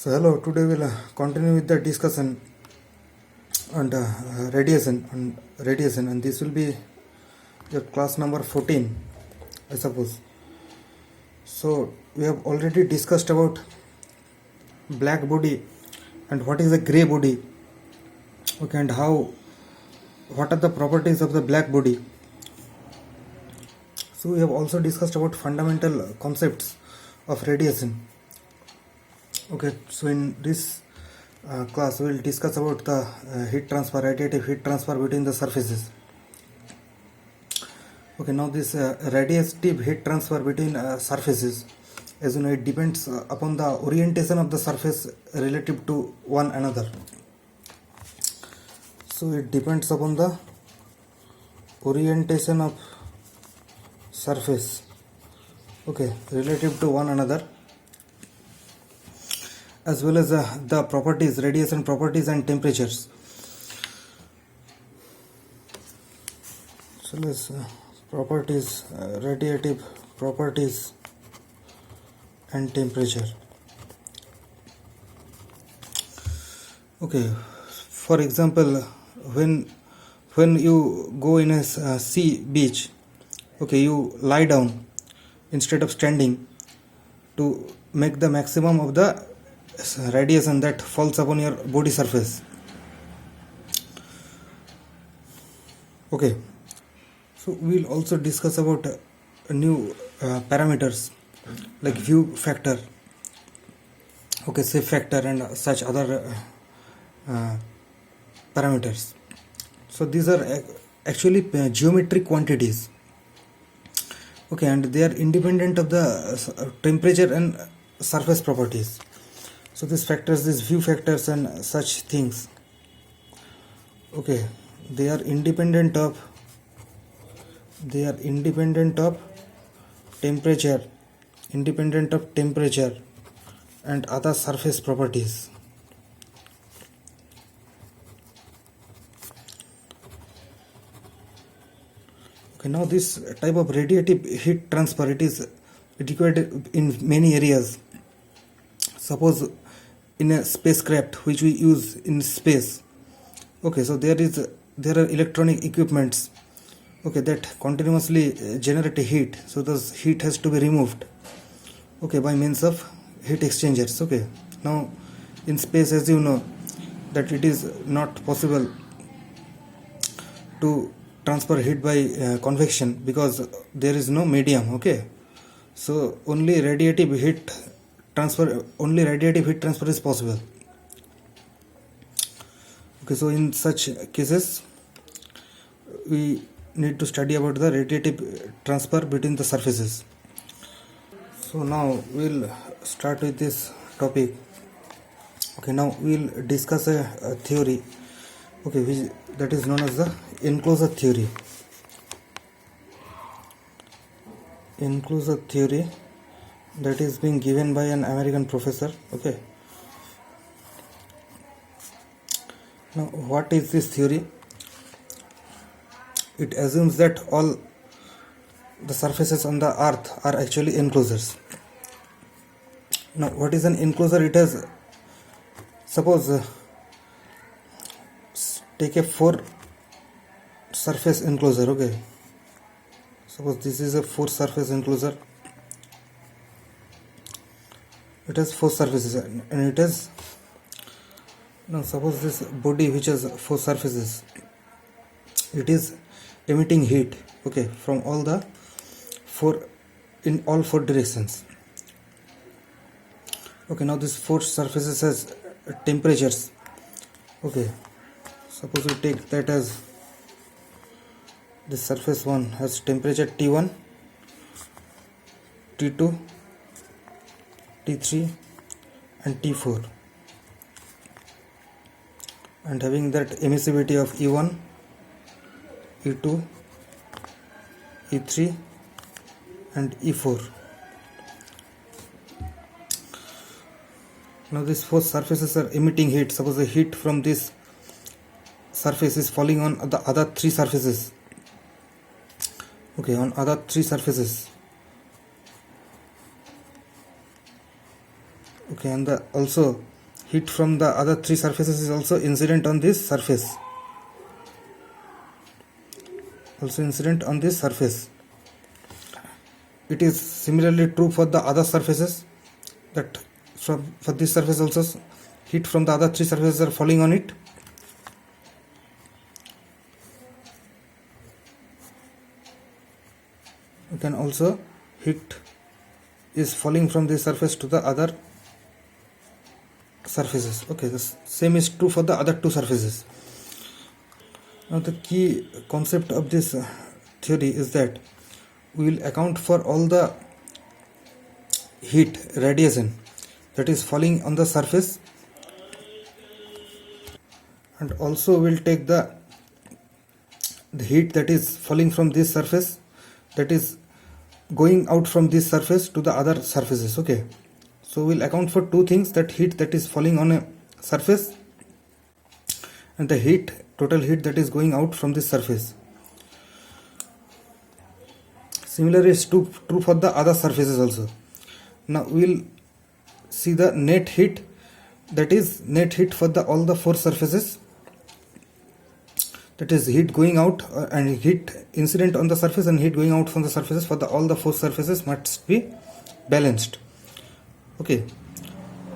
So hello, today we'll continue with the discussion on radiation, and this will be your class number 14, I suppose. So we have already discussed about black body and what is a grey body, okay, and what are the properties of the black body. So we have also discussed about fundamental concepts of radiation. Okay, so in this class we will discuss about the radiative heat transfer between the surfaces. Okay, now this radiative heat transfer between surfaces, as you know, it depends upon the orientation of the surface relative to one another. So it depends upon the orientation of surface, okay, relative to one another, as well as the properties, radiation properties and temperatures. So let's properties, radiative properties and temperature. Okay, for example, when you go in a sea beach, okay, you lie down instead of standing to make the maximum of the radiation that falls upon your body surface. Okay, so we'll also discuss about new parameters like view factor, okay, safe factor and such other parameters. So these are actually geometric quantities, okay, and they are independent of the temperature and surface properties. So these factors, these view factors and such things, okay, they are independent of temperature and other surface properties. Okay, now this type of radiative heat transfer, it is required in many areas. Suppose in a spacecraft which we use in space, okay, so there are electronic equipments, okay, that continuously generate heat. So this heat has to be removed, okay, by means of heat exchangers. Okay, now in space, as you know, that it is not possible to transfer heat by convection because there is no medium, okay, so only radiative heat transfer is possible. Okay, so in such cases we need to study about the radiative transfer between the surfaces. So now we'll start with this topic. Okay, now we'll discuss a theory, okay, that is known as the enclosure theory. Enclosure theory, that is being given by an American professor. Okay, now what is this theory? It assumes that all the surfaces on the earth are actually enclosures. Now what is an enclosure? It has, suppose take a 4 surface enclosure, okay, suppose this is a 4 surface enclosure. It has 4 surfaces and it has, now suppose this body which has 4 surfaces, it is emitting heat, okay, from all the 4 in all 4 directions. Okay, now this 4 surfaces has temperatures, okay, suppose we take that as this surface 1 has temperature T1, T2, T3 and T4, and having that emissivity of E1, E2, E3 and E4. Now these 4 surfaces are emitting heat. Suppose the heat from this surface is falling on the other 3 surfaces, okay, on other 3 surfaces, okay, and also heat from the other three surfaces is also incident on this surface. It is similarly true for the other surfaces, that for this surface also heat from the other three surfaces are falling on it. You can also heat is falling from this surface to the other surfaces. Okay, the same is true for the other two surfaces. Now the key concept of this theory is that we will account for all the heat radiation that is falling on the surface, and also we will take the heat that is falling from this surface, that is going out from this surface to the other surfaces. Okay, so we'll account for two things, that heat that is falling on a surface and the total heat that is going out from this surface. Similarly is true for the other surfaces also. Now we'll see the net heat, that is net heat for all the four surfaces, that is heat going out and heat incident on the surface and heat going out from the surfaces for all the four surfaces must be balanced. Okay,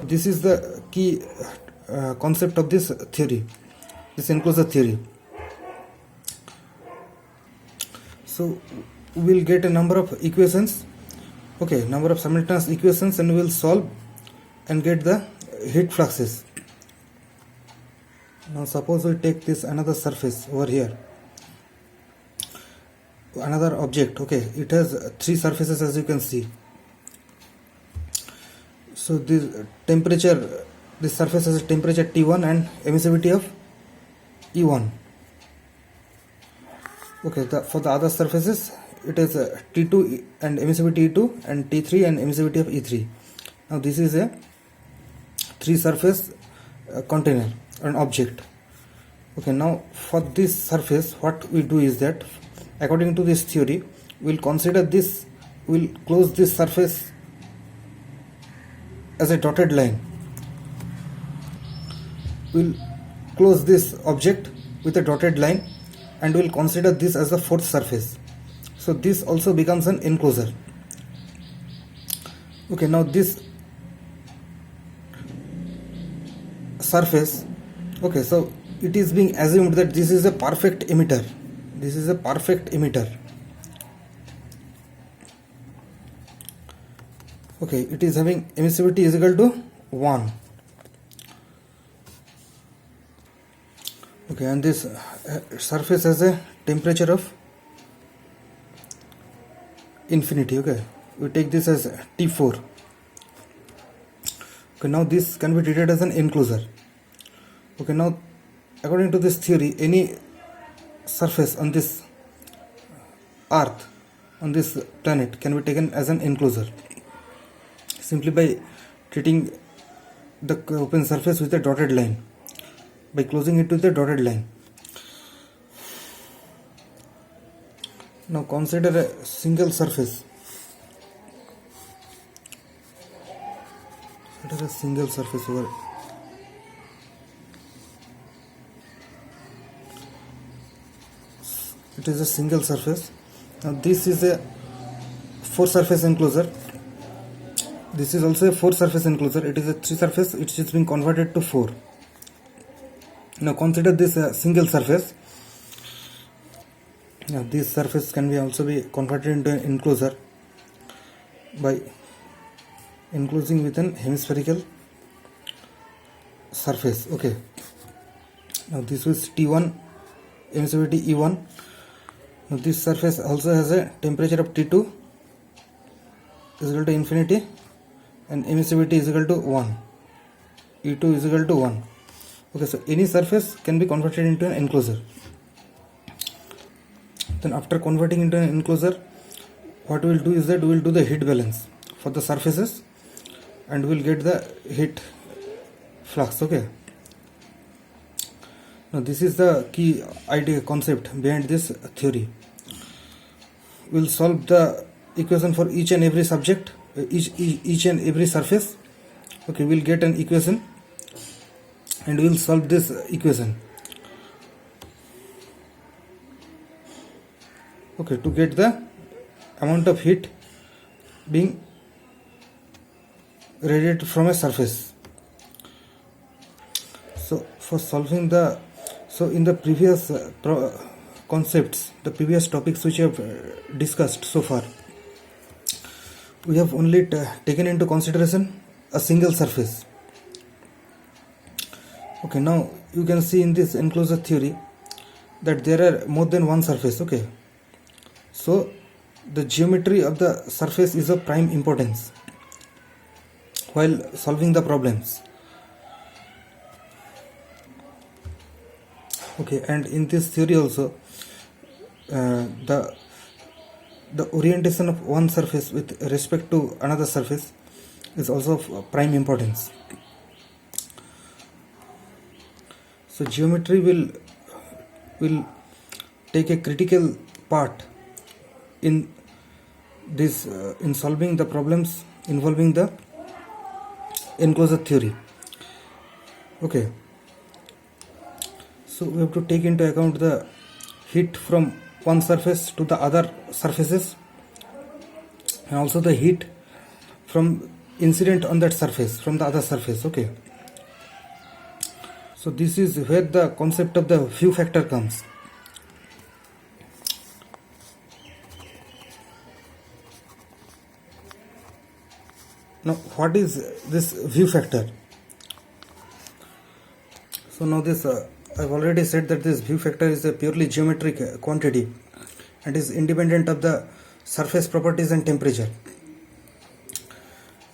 this is the key concept of this theory, this enclosure theory. So we will get a number of equations, okay, number of simultaneous equations, and we will solve and get the heat fluxes. Now suppose we take this another surface over here, another object. Okay, it has three surfaces as you can see. So this temperature, this surface has a temperature T1 and emissivity of E1. Okay, for the other surfaces it is T2 and emissivity E2 and T3 and emissivity of E3. Now this is a three surface container, an object. Okay, now for this surface what we do is that, according to this theory, we'll consider this, we'll close this surface as a dotted line. We'll close this object with a dotted line and we'll consider this as the fourth surface. So this also becomes an enclosure. Okay, now this surface, okay, so it is being assumed that this is a perfect emitter. This is a perfect emitter. Okay, it is having emissivity is equal to 1. Okay, and this surface has a temperature of infinity. Okay, we take this as T4. Okay, now this can be treated as an enclosure. Okay, now according to this theory, any surface on this earth, on this planet, can be taken as an enclosure simply by treating the open surface with a dotted line, by closing it with a dotted line. Now consider a single surface. Consider a single surface over. It is a single surface. Now this is a four surface enclosure. This is also a four surface enclosure. It is a three surface, it is being converted to four. Now consider this single surface. Now this surface can be also be converted into an enclosure by enclosing with an hemispherical surface. Okay, now this was T1, emissivity E1. Now this surface also has a temperature of T2 is equal to infinity and emissivity is equal to 1. E2 is equal to 1. Okay, so any surface can be converted into an enclosure. Then after converting into an enclosure, what we will do is that we will do the heat balance for the surfaces and we will get the heat flux. Okay, now this is the key idea concept behind this theory. We will solve the equation for each and every subject, each and every surface. Okay, we will get an equation and we will solve this equation. Okay, to get the amount of heat being radiated from a surface. So for solving the, so in the previous concepts, the previous topics which we have discussed so far, we have only taken into consideration a single surface. Okay, now you can see in this enclosure theory that there are more than one surface. Okay, so the geometry of the surface is of prime importance while solving the problems. Okay, and in this theory also, the orientation of one surface with respect to another surface is also of prime importance. So geometry will take a critical part in this in solving the problems involving the enclosure theory. Okay, so we have to take into account the heat from one surface to the other surfaces, and also the heat from incident on that surface from the other surface. Okay, so this is where the concept of the view factor comes. Now what is this view factor? So now this I've already said that this view factor is a purely geometric quantity and is independent of the surface properties and temperature.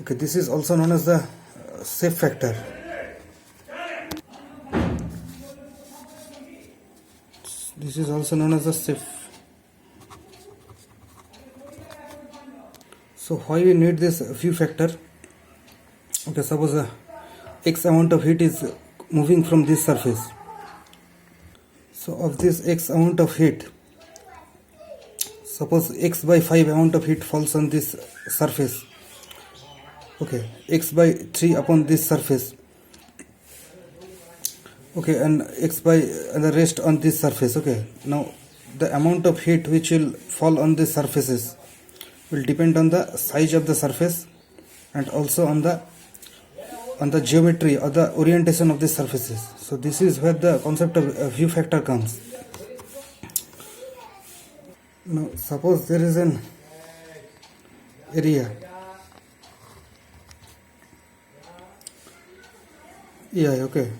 Okay, this is also known as the shape factor. This is also known as the shape. So why we need this view factor? Okay, suppose x amount of heat is moving from this surface. So of this x amount of heat, suppose x by 5 amount of heat falls on this surface. Okay, x by 3 upon this surface. Okay, and x by and the rest on this surface. Okay, now the amount of heat which will fall on these surfaces will depend on the size of the surface and also on the geometry or the orientation of the surfaces. So this is where the concept of view factor comes. Now suppose there is an area EI. Okay,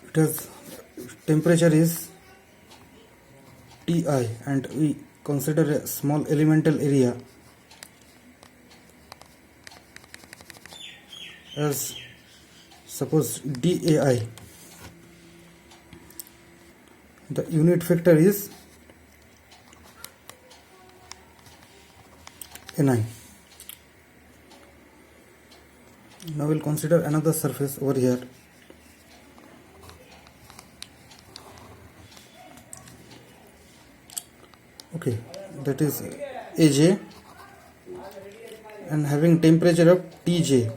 it has temperature is Ti and we consider a small elemental area as suppose DAI. The unit vector is Ni. Now we'll consider another surface over here. Okay, that is AJ and having temperature of TJ.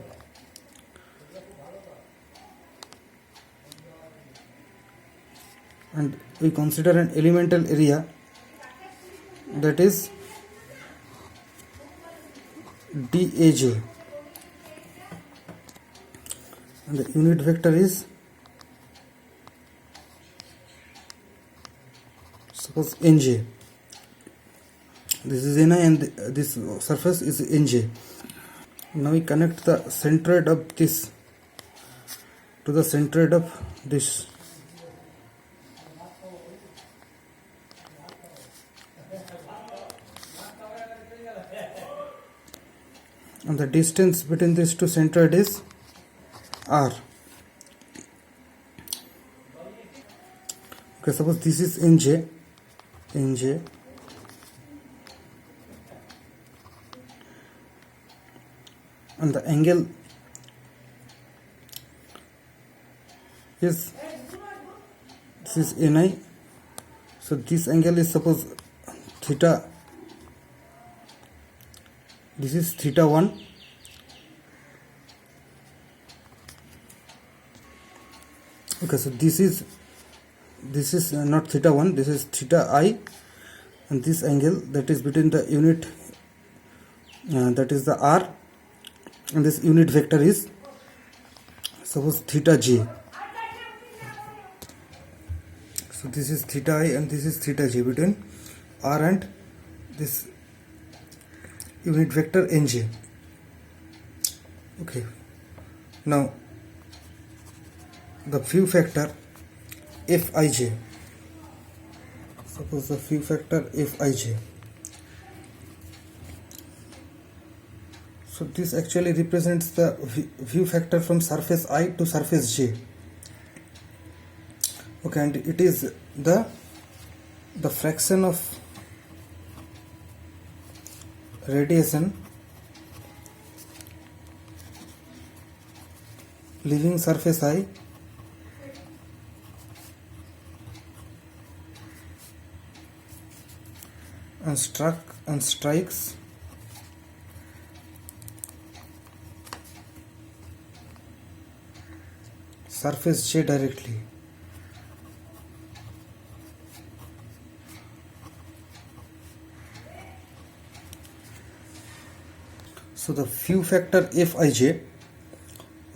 And we consider an elemental area that is DAJ and the unit vector is suppose NJ. This is Ni and this surface is Nj. Now we connect the centroid of this to the centroid of this. And the distance between these two centroid is R. Okay, suppose this is Nj, and the angle is, this is Ni, so this angle is suppose theta this is theta 1. Okay, so this is not theta 1, this is theta I, and this angle that is between the unit that is the r, and this unit vector is suppose theta j. So this is theta I and this is theta j between r and this unit vector nj. Okay, now the view factor Fij, suppose the view factor Fij. So this actually represents the view factor from surface I to surface j. Okay, and it is the fraction of radiation leaving surface I and strikes surface j directly. So the view factor Fij,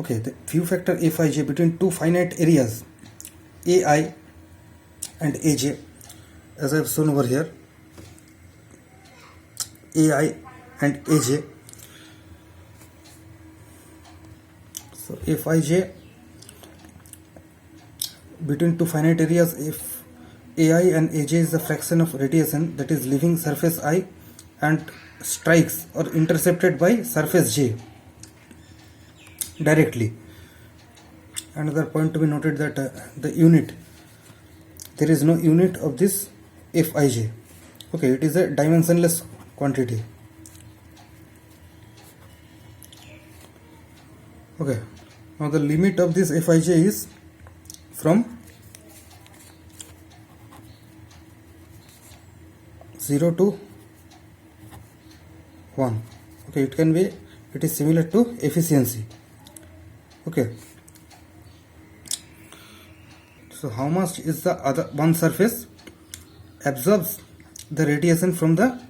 okay, the view factor Fij between two finite areas Ai and Aj, as I have shown over here, Ai and Aj. So Fij between two finite areas, if Ai and Aj is the fraction of radiation that is leaving surface I and strikes or intercepted by surface j directly. Another point to be noted that the unit, there is no unit of this Fij. Okay, it is a dimensionless quantity. Okay, now the limit of this Fij is from 0 to 1. Okay, it is similar to efficiency. Okay, so how much is the other one surface absorbs the radiation from the,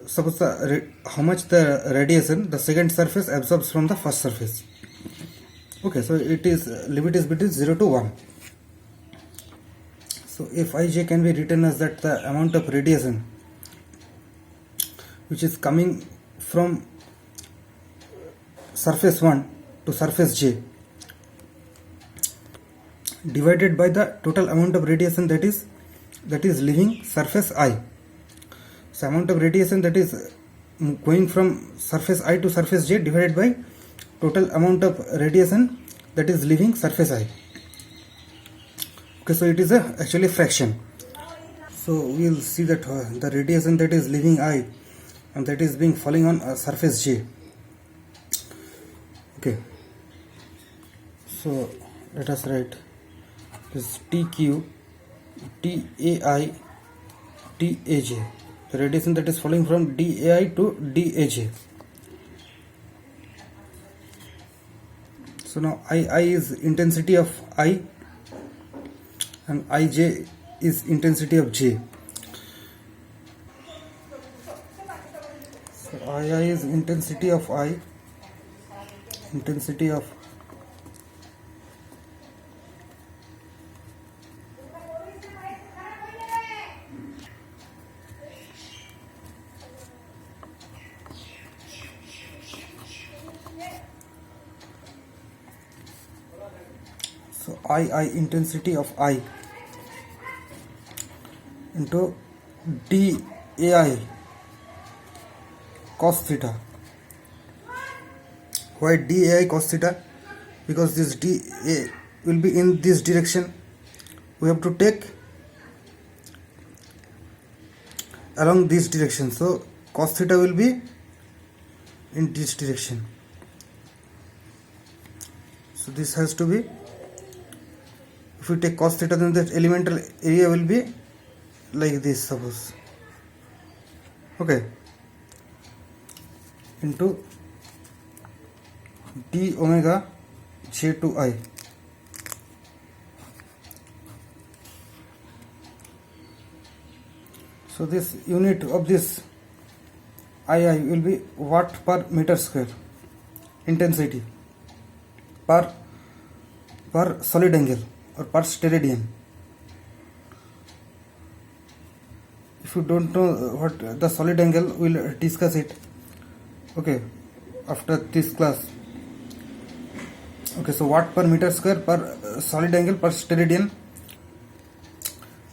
suppose how much the radiation the second surface absorbs from the first surface. Okay, so it is limit is between 0 to 1. So Fij can be written as that the amount of radiation which is coming from surface 1 to surface j divided by the total amount of radiation that is leaving surface I. So amount of radiation that is going from surface I to surface j divided by total amount of radiation that is leaving surface I. Okay, so it is actually fraction. So we will see that the radiation that is leaving I and that is being falling on surface j. Okay, so let us write this TQ TAI TAJ, the radiation that is falling from DAI to DAJ. So now I is intensity of I and Ij is intensity of J. So II is intensity of I, intensity of so II intensity of I into DAI cos theta. Why DAI cos theta? Because this DA will be in this direction. We have to take along this direction. So cos theta will be in this direction. So this has to be, if we take cos theta, then the elemental area will be like this, suppose. Okay. into d omega j to I. So this unit of this II will be watt per meter square intensity per solid angle or per steradian. If you don't know what the solid angle, we'll discuss it, okay, after this class. Okay, so watt per meter square per solid angle per steradian,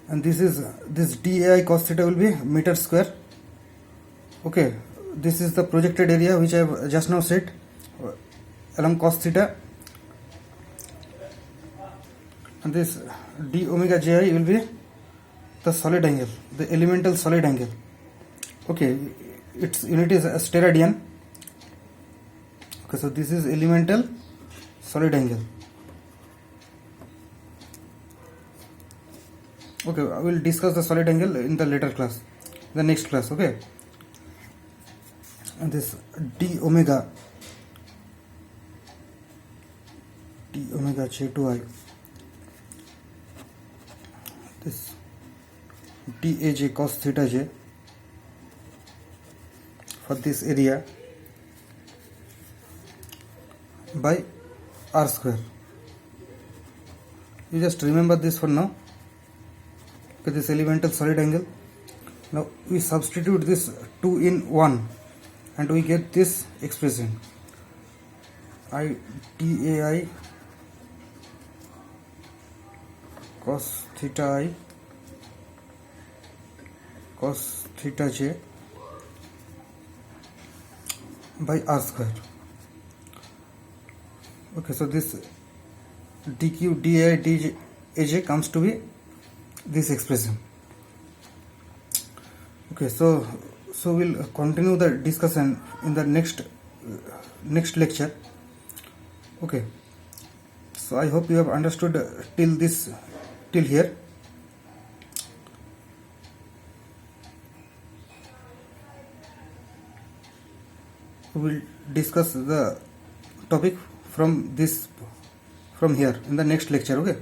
and this dAI cos theta will be meter square. Okay, this is the projected area which I have just now said along cos theta, and this d omega ji will be the solid angle, the elemental solid angle. Okay, its unit is steradian. Okay, so this is elemental solid angle. Okay, I will discuss the solid angle in the later class, the next class. Okay, and this d omega j to I, this dAj cos theta j for this area by r square. You just remember this for now. Okay, this elemental solid angle. Now we substitute this 2 in 1 and we get this expression I dAI cos theta I cos theta j by r square. Okay, so this dq dAI dAj comes to be this expression. Okay, so we'll continue the discussion in the next lecture. Okay, so I hope you have understood till here. We will discuss the topic from here in the next lecture. Okay.